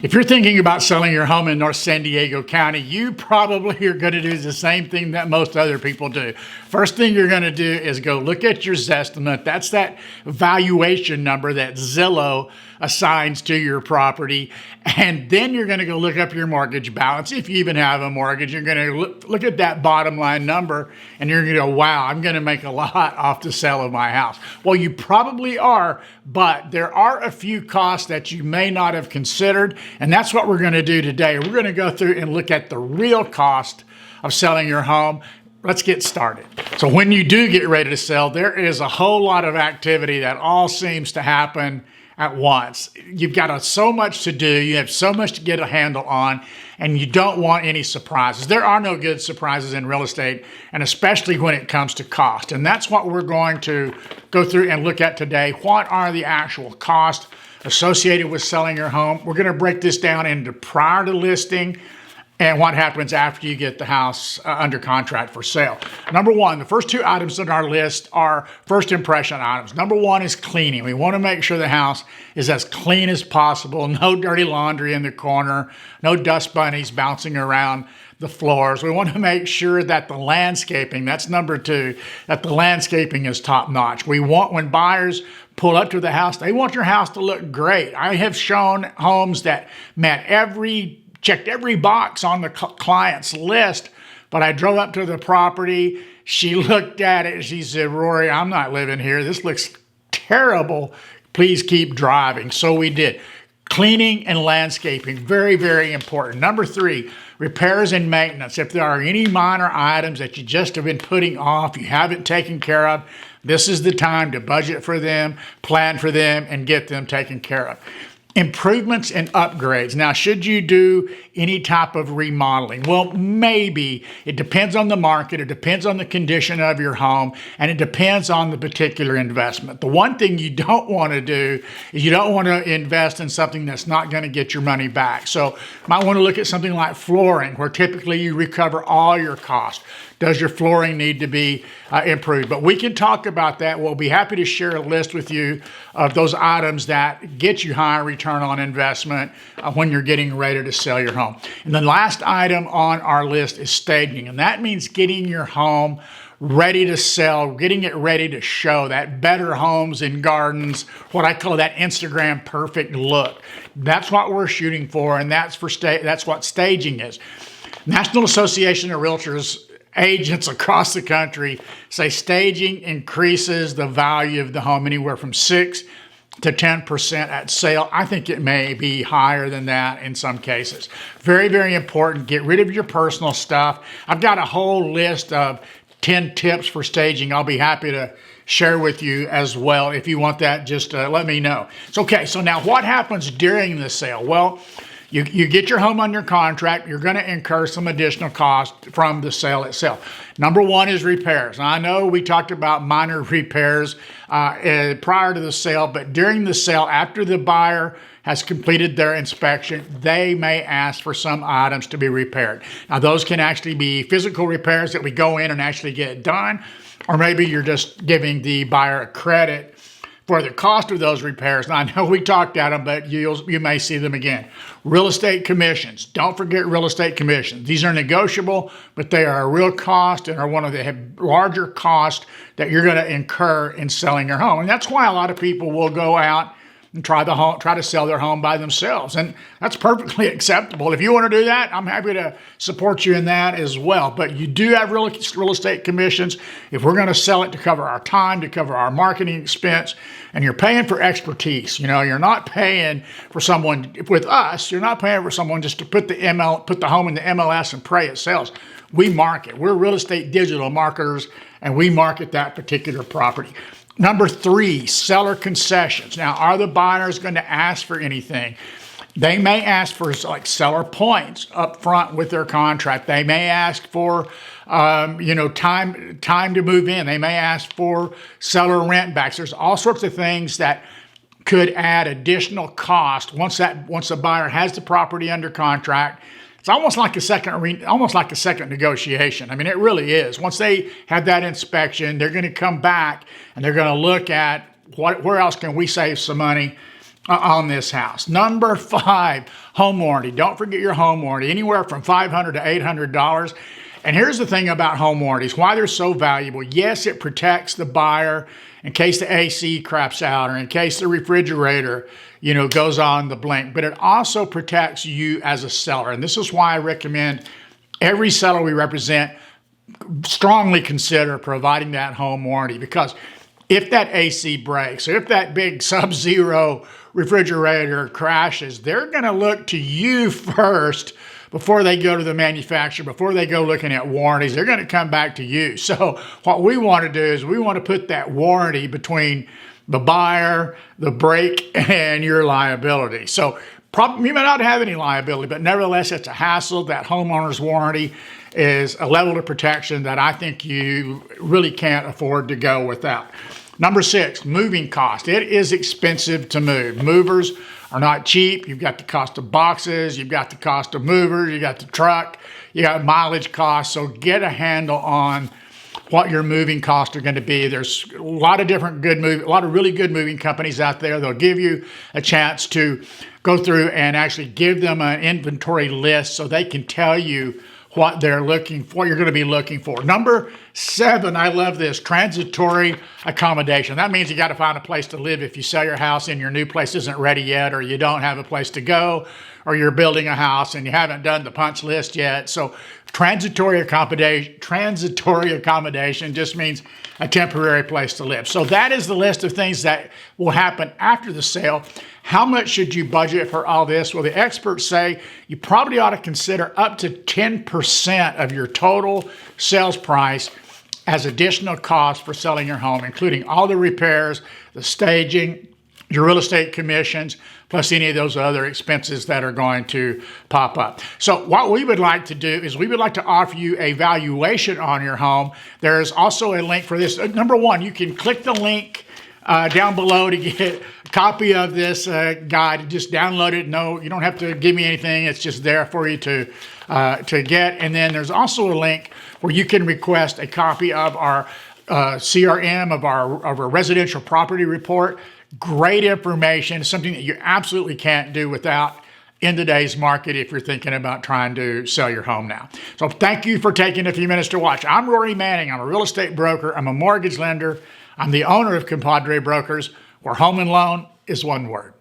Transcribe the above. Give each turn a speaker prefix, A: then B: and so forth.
A: If you're thinking about selling your home in North San Diego County, you probably are going to do the same thing that most other people do. First thing you're going to do is go look at your Zestimate. That's that valuation number that Zillow assigns to your property. And then you're going to go look up your mortgage balance. If you even have a mortgage, you're going to look at that bottom line number and you're going to go, wow, I'm going to make a lot off the sale of my house. Well, you probably are, but there are a few costs that you may not have considered. And that's what we're going to do today. We're going to go through and look at the real cost of selling your home. Let's get started. So when you do get ready to sell, there is a whole lot of activity that all seems to happen at once. You've got so much to do. You have so much to get a handle on, and you don't want any surprises. There are no good surprises in real estate, and especially when it comes to cost. And that's what we're going to go through and look at today. What are the actual costs associated with selling your home? We're going to break this down into prior to listing and what happens after you get the house under contract for sale. Number one, the first two items on our list are first impression items. Number one is cleaning. We want to make sure the house is as clean as possible. No dirty laundry in the corner, no dust bunnies bouncing around the floors. We want to make sure that the landscaping, that's number two, that the landscaping is top notch. We want, when buyers pull up to the house, they want your house to look great. I have shown homes that checked every box on the client's list, but I drove up to the property. She looked at it. She said, Rory, I'm not living here. This looks terrible. Please keep driving. So we did. Cleaning and landscaping, very, very important. Number three, repairs and maintenance. If there are any minor items that you just have been putting off, you haven't taken care of, this is the time to budget for them, plan for them, and get them taken care of. Improvements and upgrades. Now, should you do any type of remodeling? Well, maybe. It depends on the market. It depends on the condition of your home, and it depends on the particular investment. The one thing you don't want to do is you don't want to invest in something that's not going to get your money back. So you might want to look at something like flooring, where typically you recover all your costs. Does your flooring need to be improved? But we can talk about that. We'll be happy to share a list with you of those items that get you higher return on investment when you're getting ready to sell your home. And the last item on our list is staging. And that means getting your home ready to sell, getting it ready to show that Better Homes and Gardens, what I call that Instagram perfect look. That's what we're shooting for, and that's what staging is. National Association of Realtors agents across the country say staging increases the value of the home anywhere from 6 to 10% at sale. I think it may be higher than that in some cases. Very, very important. Get rid of your personal stuff. I've got a whole list of 10 tips for staging. I'll be happy to share with you as well. If you want that, just let me know. So, okay, so now what happens during the sale? Well, you get your home under contract, you're going to incur some additional cost from the sale itself. Number one is repairs. Now, I know we talked about minor repairs prior to the sale, but during the sale, after the buyer has completed their inspection, they may ask for some items to be repaired. Now, those can actually be physical repairs that we go in and actually get it done, or maybe you're just giving the buyer a credit for the cost of those repairs. Now, I know we talked at them, but you may see them again. Real estate commissions. Don't forget real estate commissions. These are negotiable, but they are a real cost and are one of the larger costs that you're going to incur in selling your home. And that's why a lot of people will go out and try to sell their home by themselves. And that's perfectly acceptable. If you want to do that, I'm happy to support you in that as well. But you do have real estate commissions. If we're going to sell it to cover our time, to cover our marketing expense, and you're paying for expertise, you're not paying for someone with us. You're not paying for someone just to put the home in the MLS and pray it sells. We market. We're real estate digital marketers, and we market that particular property. Number three, seller concessions. Now, are the buyers going to ask for anything? They may ask for like seller points up front with their contract. They may ask for, time to move in. They may ask for seller rent backs. There's all sorts of things that could add additional cost once the buyer has the property under contract. It's almost like a second negotiation. I mean, it really is. Once they have that inspection, they're going to come back and they're going to look at where else can we save some money on this house. Number 5, home warranty. Don't forget your home warranty, anywhere from $500 to $800. And here's the thing about home warranties, why they're so valuable. Yes, it protects the buyer in case the AC craps out or in case the refrigerator, goes on the blink, but it also protects you as a seller. And this is why I recommend every seller we represent strongly consider providing that home warranty, because if that AC breaks or if that big Sub-Zero refrigerator crashes, they're going to look to you first before they go to the manufacturer, before they go looking at warranties. They're going to come back to you. So what we want to do is we want to put that warranty between the buyer, the break, and your liability. So you may not have any liability, but nevertheless, it's a hassle. That homeowner's warranty is a level of protection that I think you really can't afford to go without. Number 6, moving cost. It is expensive to move. Movers are not cheap. You've got the cost of boxes, you've got the cost of movers, you got the truck, you got mileage costs. So get a handle on what your moving costs are going to be. There's a lot of really good moving companies out there. They'll give you a chance to go through and actually give them an inventory list so they can tell you what they're looking for, you're going to be looking for. Number 7, I love this, transitory accommodation. That means you got to find a place to live if you sell your house and your new place isn't ready yet, or you don't have a place to go, or you're building a house and you haven't done the punch list yet. So transitory accommodation just means a temporary place to live. So that is the list of things that will happen after the sale. How much should you budget for all this? Well, the experts say you probably ought to consider up to 10% of your total sales price as additional cost for selling your home, including all the repairs, the staging, your real estate commissions, plus any of those other expenses that are going to pop up. So what we would like to do is we would like to offer you a valuation on your home. There's also a link for this. Number 1, you can click the link down below to get a copy of this guide. Just download it. No, you don't have to give me anything. It's just there for you to get. And then there's also a link where you can request a copy of our CRM, of our residential property report. Great information, something that you absolutely can't do without in today's market if you're thinking about trying to sell your home now. So thank you for taking a few minutes to watch. I'm Rory Manning. I'm a real estate broker. I'm a mortgage lender. I'm the owner of Compadre Brokers, where home and loan is one word.